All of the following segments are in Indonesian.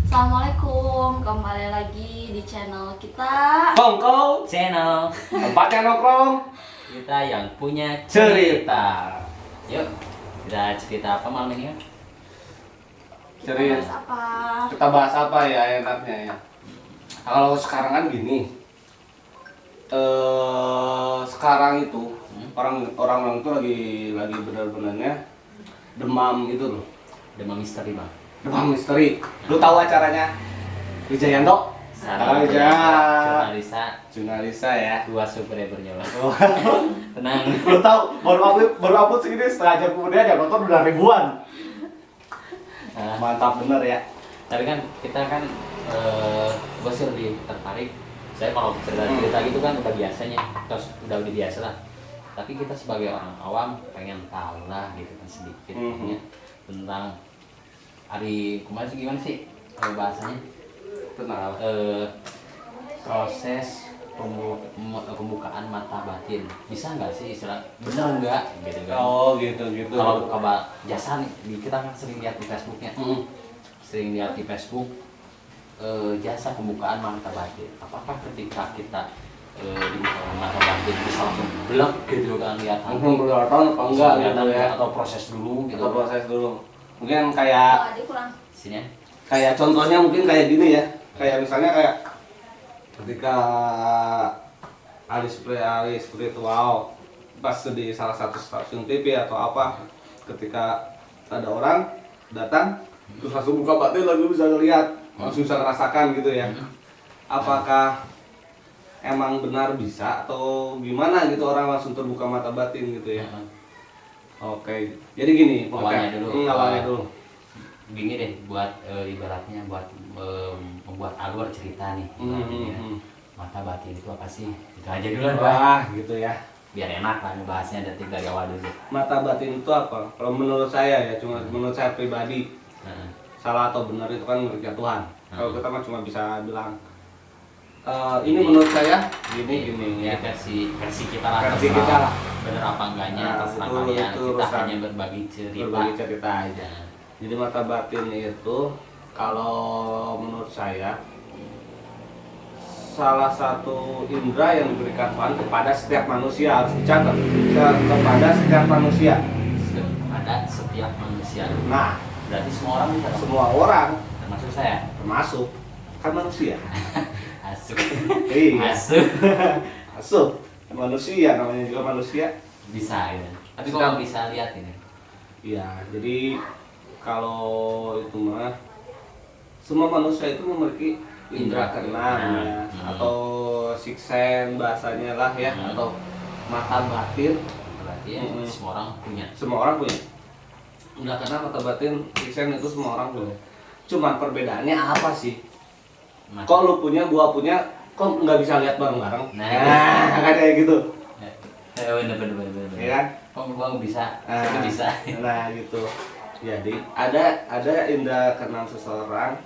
Assalamualaikum, kembali lagi di channel kita. Kongko Channel tempatnya nongkrong. kita yang punya cerita. Yuk, kita cerita apa malam ini? Kita Serius? bahas apa? Kita bahas apa ya enaknya ya? Kalau sekarang kan gini, sekarang itu orang tuh lagi benar-benarnya demam gitu loh, Demam misteri bang. demam misteri. Lu tahu acaranya Wijayanto? Sarah Aja. jurnalisa Ya. dua subscribernya bang. Oh. Tenang. Lu tahu baru upload segini setengah jam kemudian ya nonton udah ribuan. Nah, Mantap bener ya. tapi kan kita kan gue sih lebih tertarik. Saya kalau cerita gitu kan udah biasanya, terus udah biasa lah. Tapi kita sebagai orang awam pengen tahu lah gitu kan sedikit ya, tentang hari kemarin sih gimana sih bahasanya? Tenang. Proses pembukaan mata batin bisa nggak sih istilah benar nggak gitu kan? Oh gitu. Kalau kabar jasa nih kita kan sering lihat di Facebooknya, sering lihat di Facebook jasa pembukaan mata batin. Apakah ketika kita dibuka mata batin bisa langsung blek gitu kan lihat Langsung kelihatan apa enggak gitu ya? atau proses dulu gitu? Kita proses dulu. Mungkin kayak Oh, adik kurang. Sini ya. contohnya mungkin kayak gini ya. Kayak misalnya kayak ketika ali spiritual pas di salah satu stasiun TV atau apa, ketika ada orang datang terus langsung buka batin lalu bisa ngelihat, langsung bisa ngerasakan gitu ya. Apakah emang benar bisa atau gimana gitu orang langsung terbuka mata batin gitu ya? Oke, jadi gini, awalnya dulu. Gini deh, buat ibaratnya buat membuat alur cerita nih, ibaratnya, mata batin itu apa sih? Itu aja dulu lah, Wah, gitu ya. biar enak lah ngebahasnya dari awal dulu. Mata batin itu apa? Kalau menurut saya ya, cuma menurut saya pribadi, salah atau benar itu kan miliknya Tuhan. Kalau kita mah cuma bisa bilang, ini menurut saya gini Ya ya. versi kita lah, Versi terserah kita lah. bener apa enggaknya, Nah, terserah itu kalian. Kita urusan hanya berbagi cerita. Berbagi cerita aja. Ya. Jadi mata batin itu kalau menurut saya salah satu indera yang diberikan Tuhan kepada setiap manusia, harus dicatat, kepada setiap manusia. Ada setiap manusia. Nah, Berarti semua orang bisa dong? semua orang Termasuk saya. termasuk kan manusia. Asuk. Iya. Asuk. Masuk manusia, namanya juga manusia. Bisa ya. Tapi Bisa. kok nggak bisa lihat ini? Iya, jadi kalau itu mah semua manusia itu memiliki indera keenam ya, atau sixth sense bahasanya lah ya, atau mata batin. Berarti ya, semua orang punya. Semua orang punya. Indera keenam, mata batin, sixth sense itu semua orang punya. Cuman perbedaannya apa sih? Kok lu punya, gua punya, kok nggak bisa lihat bareng-bareng? Nah. Kayak gitu, Bener. ya kan? Kok gua bisa? Itu bisa. Nah gitu. Jadi ada indera keenam seseorang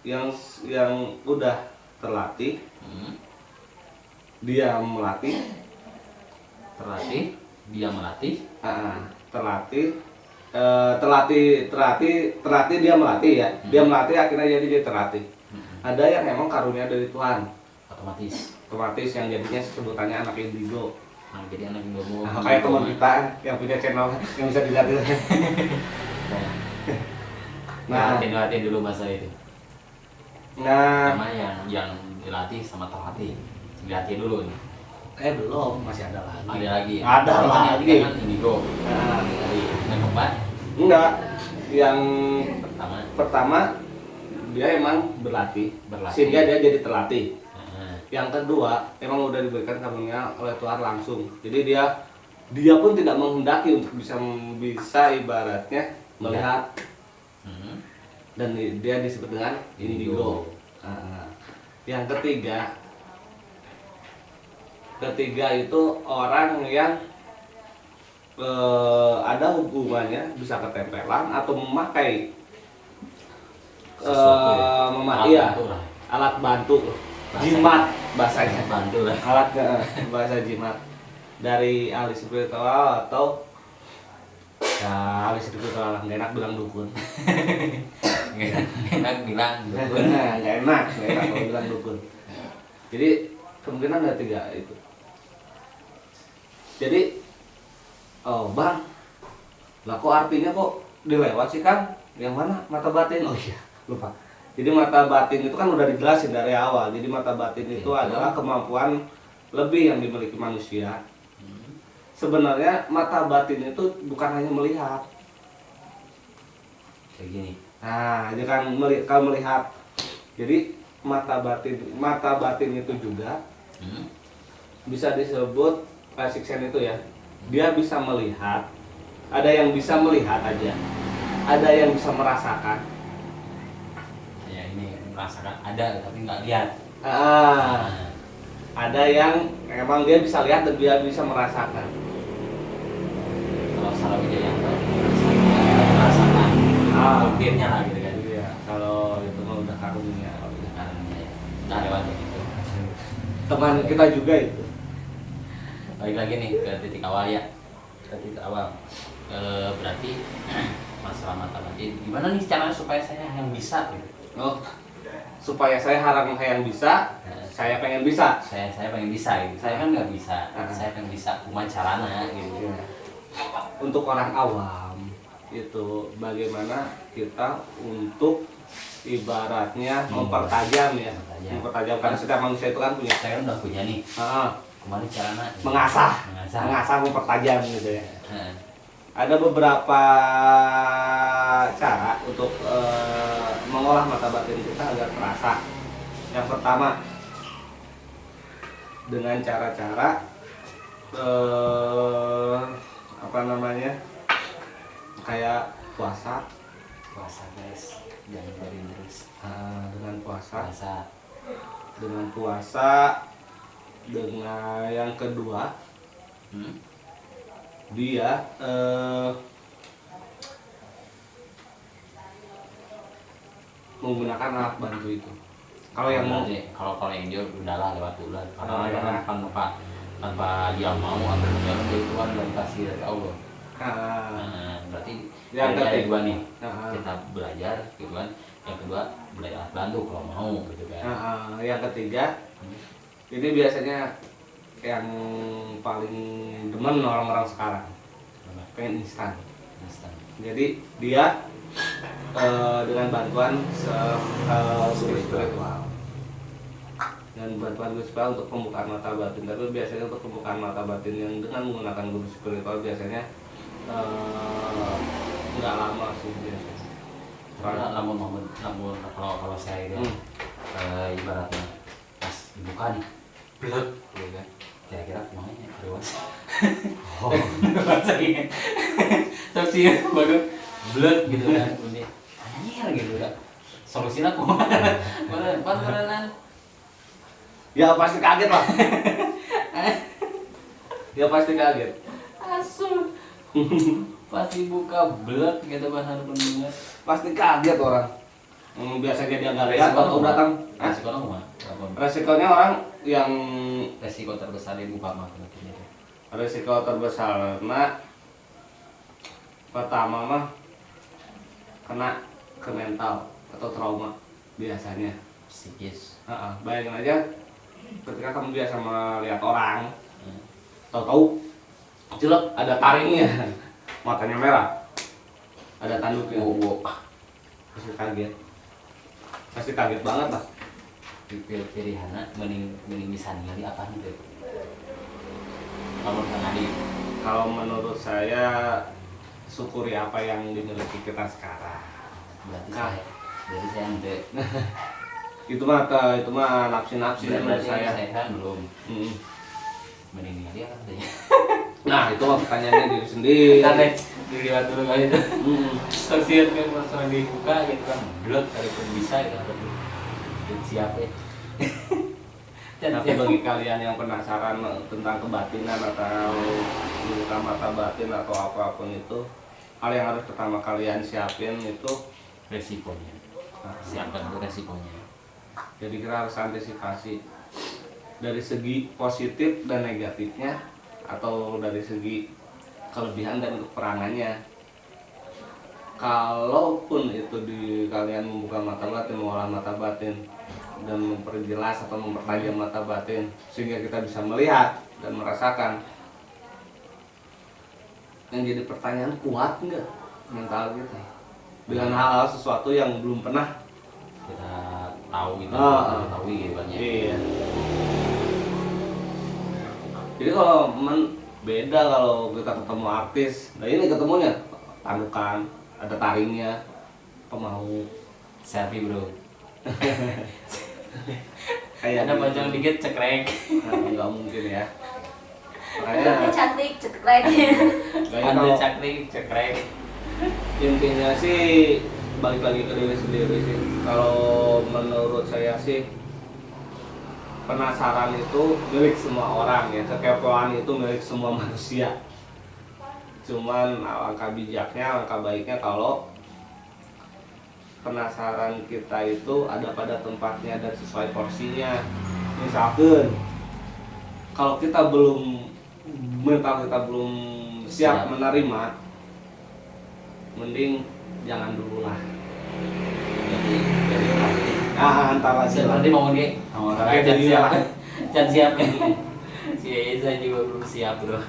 yang udah terlatih, dia melatih, Dia melatih. terlatih dia melatih ya. Dia melatih akhirnya jadi terlatih. Ada yang emang karunia dari Tuhan, Otomatis yang jadinya sebutannya anak indigo. nah, jadi anak yang Nah, kayak teman kita yang punya channel yang bisa dilihat itu. Nah, latih dulu bahasa itu. nah, Sama yang dilatih sama terlatih. Dilatih dulu nih. belum, masih ada lagi. Ada lagi. Ada Tadi lagi. kan indigo. Nah, Yang keempat, enggak, yang pertama. pertama dia emang berlatih, Berlatih. sehingga dia jadi terlatih. Nah, Yang kedua emang udah diberikan karunia oleh Tuhan langsung, jadi dia pun tidak menghendaki untuk bisa ibaratnya melihat, dan dia disebut dengan indigo. Nah, yang ketiga itu orang yang ada hubungannya, bisa ketempelan atau memakai sesuatu ya? alat bantu, jimat bahasanya, bantu lah. alat bahasa jimat dari ahli spiritual atau ya ahli spiritual, nggak enak bilang dukun. Enak bilang dukun. nggak enak kalau bilang dukun. Jadi kemungkinan ada 3 itu. Jadi oh bang, lah kok artinya kok dilewat sih Kang? Yang mana mata batin? Oh iya lupa. Jadi mata batin itu kan udah dijelasin dari awal. Jadi mata batin itu adalah kemampuan lebih yang dimiliki manusia. Sebenarnya mata batin itu bukan hanya melihat. Kayak gini. Nah, jadi kan kalau melihat. Jadi mata batin itu juga bisa disebut sixth sense itu ya. Dia bisa melihat. Ada yang bisa melihat aja. Ada yang bisa merasakan. Ya ini merasakan ada tapi nggak lihat. Ada yang emang dia bisa lihat dan dia bisa merasakan. Kalau salah aja yang merasakan. Hampirnya lah gitu kan. Iya, kalau itu mah udah karunia. Udah lewat ya gitu. Teman kita juga itu. Balik lagi nih ke titik awal ya. Ke titik awal. Berarti masalah mata batin gimana nih caranya supaya saya yang bisa gitu. Oh, supaya saya harang yang bisa, saya pengen bisa. Saya pengen bisa gitu. Saya kan nggak bisa. Saya pengen bisa cuma caranya gitu. Iya. Untuk orang awam itu bagaimana kita untuk ibaratnya mempertajam ya, mempertajam karena setiap manusia itu kan punya. Saya kan udah punya nih. Kemarin caranya mengasah mempertajam gitu ya. Ada beberapa cara untuk mengolah mata batin kita agar terasa. Yang pertama dengan cara-cara apa namanya, kayak puasa guys, jangan biarin terus. Dengan puasa, Puasa. dengan yang kedua dia menggunakan alat bantu itu. Kalau yang mau, kalau yang dia udahlah lewat dulu lah. ya. Tanpa dia mau atau dia itu kan dari kasih dari Allah. Berarti yang ada ketiga dua nih. Kita belajar gitu kan. Yang kedua belajar alat bantu kalau mau gitu kan. Yang ketiga ini biasanya yang paling demen orang-orang sekarang pengen instan. Jadi dia dengan bantuan spiritual, dengan bantuan guru spiritual untuk pembukaan mata batin. Tapi biasanya untuk pembukaan mata batin yang dengan menggunakan guru spiritual biasanya nggak lama sih biasanya. Namun kalau saya ya, ibaratnya pas dibuka nih, blek, gitu kan. Kira-kira kemana keluar? Saya saksi bagus, blek gitu kan. Ini anjir gitu kan. Solusinya kemana? Mana? Ya pasti kaget lah. Ya pasti kaget. Asu. Pasti buka blek gitu bahasa pendengar. Pasti kaget orang. Biasanya dia nggak lihat atau datang. Resikonya mah. Resikonya orang yang Resiko terbesar di buka mata batin itu. resiko terbesar pertama mah kena ke mental atau trauma biasanya. Psikis. Bayangin aja ketika kamu biasa melihat orang, tahu-tahu jelek ada taringnya, matanya merah, ada tanduknya, pasti kaget banget lah. Pilihana mending bisa ningali apa gitu. Kalau menurut saya syukuri apa yang dimiliki kita sekarang. Berarti saya ente. itu mah nafsi menurut saya. Saya kan belum. Mending ningali apa teh? Nah itu mah pertanyaannya diri sendiri. Tadi dilihat dulu kali itu. Saksian kan masalah dibuka gitu kan. Blok kali pun bisa gitu. Siap ya. Tapi bagi kalian yang penasaran tentang kebatinan atau buka mata batin atau apapun itu, hal yang harus pertama kalian siapin itu resikonya. Siapkan dulu resikonya. Jadi kita harus antisipasi dari segi positif dan negatifnya, atau dari segi kelebihan dan kekurangannya. kalaupun itu di kalian membuka mata batin, mengolah mata batin dan memperjelas atau mempertajam mata batin sehingga kita bisa melihat dan merasakan, yang jadi pertanyaan, kuat nggak mental kita dengan hal-hal sesuatu yang belum pernah kita tahu gitu, tahu gitu kan ya. Iya. Jadi kalau beda kalau kita ketemu artis, nah ini ketemunya tandukan, ada taringnya, pemau, Selfie bro. kayak Ada pocong dikit cekrek. nggak mungkin ya. Anaknya Makanya cantik, cetek kayaknya Ada kalau caklik cekrek. intinya sih balik lagi ke diri sendiri sih. Kalau menurut saya sih penasaran itu milik semua orang ya, kekepoan itu milik semua manusia. Cuman alangkah bijaknya, alangkah baiknya kalau penasaran kita itu ada pada tempatnya dan sesuai porsinya. Misalkan kalau kita belum, mental kita belum siap menerima, mending jangan dulu lah. Antar aja lah. Nanti mau dia. Oke, jadi siap. lah. Jangan siap ya. Si Eza juga belum siap bro.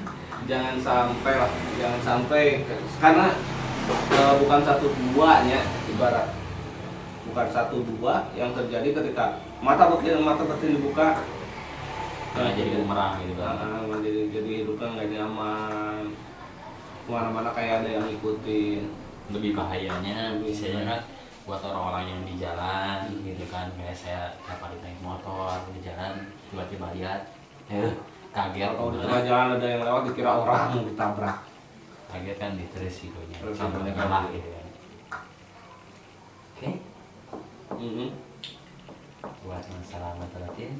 Jangan sampai lah, jangan sampai, karena bukan satu dua ya, ibarat bukan satu dua yang terjadi ketika mata batin dibuka, Nah, jadi bumerang gitu kan. jadi hidupnya nggak nyaman, kemana-mana kayak ada yang ngikutin. Lebih bahayanya biasanya kan buat orang-orang yang di jalan gitu kan, kayak saya tiap hari naik motor di jalan tiba-tiba lihat kaget Kalau di tengah jalan ada yang lewat dikira orang mau ditabrak. kaget kan diteris videonya Terus sampai videonya kalah kan. gitu kan. Oke, buat masalah mata batin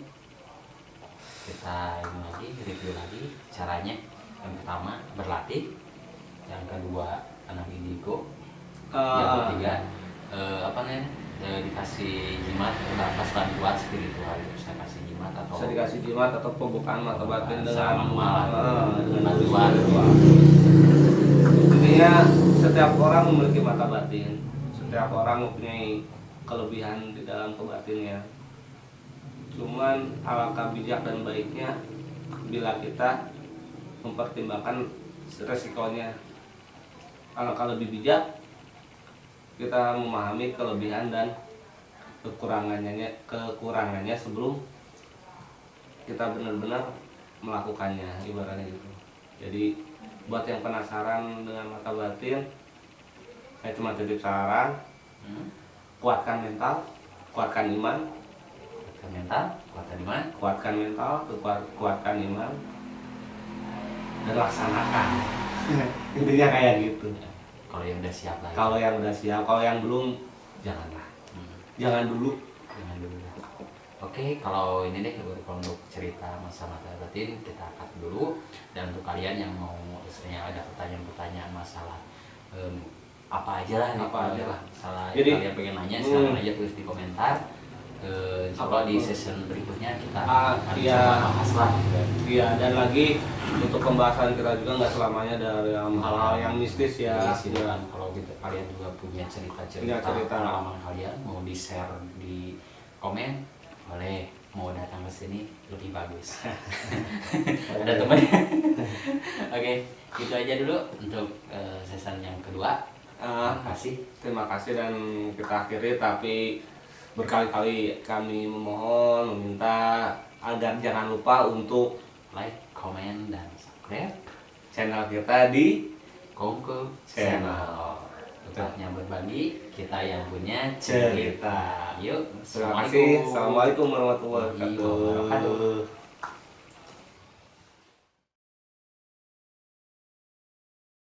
kita ini lagi review lagi caranya. Yang pertama berlatih, yang kedua anak indigo, yang ketiga apa nih dikasih jimat atas bantuan spiritual, bisa kasih jimat atau Bisa dikasih jimat atau pembukaan mata batin dengan dengan bantuan. Intinya setiap orang memiliki mata batin, setiap orang mempunyai kelebihan di dalam kebatinnya. Cuman alangkah bijak dan baiknya bila kita mempertimbangkan resikonya. Alangkah lebih bijak kita memahami kelebihan dan kekurangannya sebelum kita benar-benar melakukannya, ibaratnya gitu. Jadi buat yang penasaran dengan mata batin, saya cuma titip saran, kuatkan mental, kuatkan iman, kuatkan mental, kuatkan iman, kuatkan mental, kuatkan iman, dan laksanakan. Intinya kayak gitu. kalau yang udah siap lah. Kalau yang udah siap, kalau yang belum, janganlah. Jangan dulu. Jangan dulu. Oke, kalau ini deh kalau untuk cerita masa mata batin kita cut dulu. Dan untuk kalian yang mau misalnya ada pertanyaan-pertanyaan masalah apa aja lah, masalah Jadi, kalian pengen nanya silahkan aja tulis di komentar. Insya Allah di season berikutnya kita akan coba bahas lah. Iya, dan lagi untuk pembahasan kita juga nggak selamanya dari hal-hal yang mistis ya. Dan kalau gitu kalian juga punya cerita-cerita pengalaman kalian mau di share di komen, boleh. Mau datang ke sini lebih bagus. Ada temennya. Oke, itu aja dulu untuk season yang kedua. Terima kasih dan kita akhiri, tapi berkali-kali kami memohon, meminta agar jangan lupa untuk like, comment, dan subscribe channel kita di Kongko Channel. Tempatnya berbagi, kita yang punya Cerita. Yuk, Terima kasih. Assalamualaikum warahmatullahi wabarakatuh. wabarakatuh.